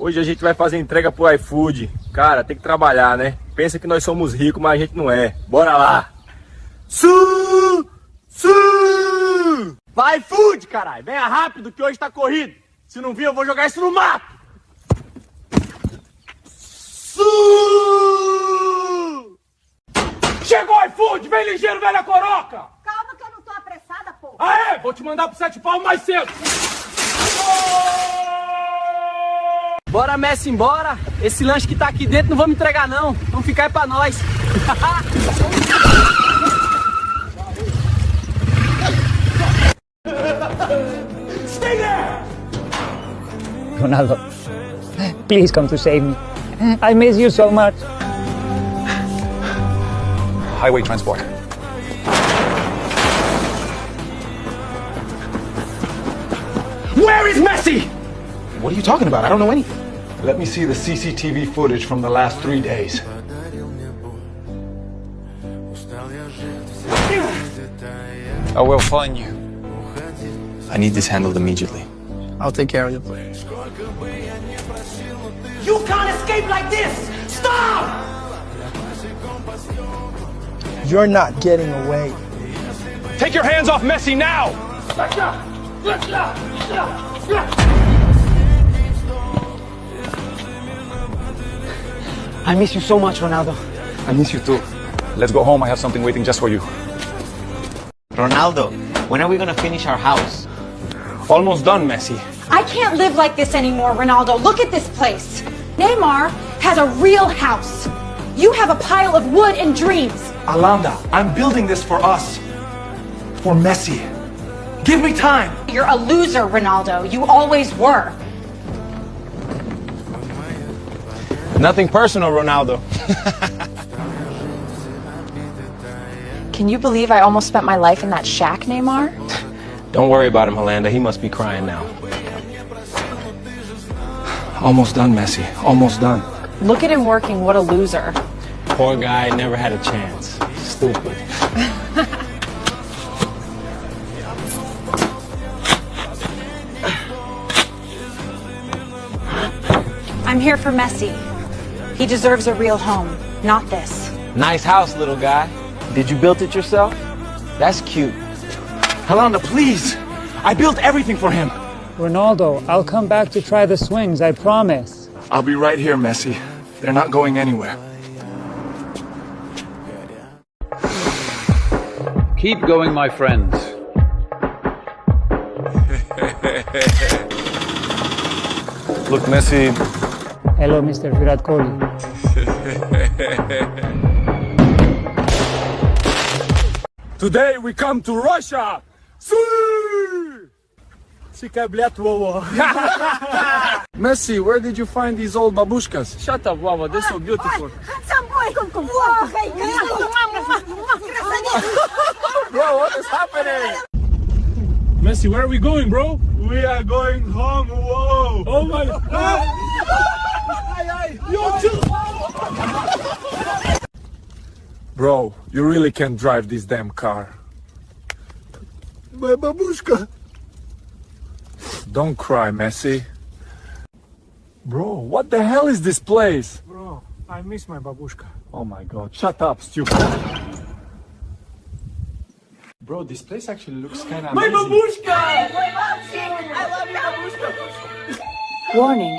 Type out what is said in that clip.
Hoje a gente vai fazer entrega pro iFood. Cara, tem que trabalhar, né? Pensa que nós somos ricos, mas a gente não é. Bora lá! Su! Vai iFood, caralho! Venha rápido que hoje tá corrido! Se não vir, eu vou jogar isso no mato! Chegou o iFood! Vem ligeiro, velha coroca! Calma que eu não tô apressada, pô! Ah, é? Vou te mandar pro 7 pau mais cedo! Bora, Messi, embora. Esse lanche que tá aqui dentro não vamos entregar, não. Vamos ficar aí pra nós. Stay there! Ronaldo, please come to save me. I miss you so much. Highway transport. Where is Messi? What are you talking about? I don't know anything. Let me see the CCTV footage from the last 3 days. I will find you. I need this handled immediately. I'll take care of you, please. You can't escape like this! Stop! You're not getting away. Take your hands off Messi now! I miss you so much, Ronaldo. I miss you too. Let's go home. I have something waiting just for you. Ronaldo, when are we gonna finish our house? Almost done, Messi. I can't live like this anymore, Ronaldo. Look at this place. Neymar has a real house. You have a pile of wood and dreams. Alanda, I'm building this for us. For Messi. Give me time. You're a loser, Ronaldo. You always were. Nothing personal, Ronaldo. Can you believe I almost spent my life in that shack, Neymar? Don't worry about him, Holanda. He must be crying now. Almost done, Messi. Almost done. Look at him working. What a loser. Poor guy never had a chance. Stupid. I'm here for Messi. He deserves a real home, not this. Nice house, little guy. Did you build it yourself? That's cute. Alanda, please. I built everything for him. Ronaldo, I'll come back to try the swings, I promise. I'll be right here, Messi. They're not going anywhere. Keep going, my friends. Look, Messi. Hello, Mr. Virat Kohli. Today we come to Russia. Messi, where did you find these old babushkas? Shut up, Wawa. They're so beautiful. Bro, what is happening? Messi, where are we going, bro? We are going home. Whoa. Oh my God. Bro, you really can't drive this damn car. My babushka. Don't cry, Messi. Bro, what the hell is this place? Bro, I miss my babushka. Oh my God, shut up, stupid. Bro, this place actually looks kind of My amazing. babushka! Warning.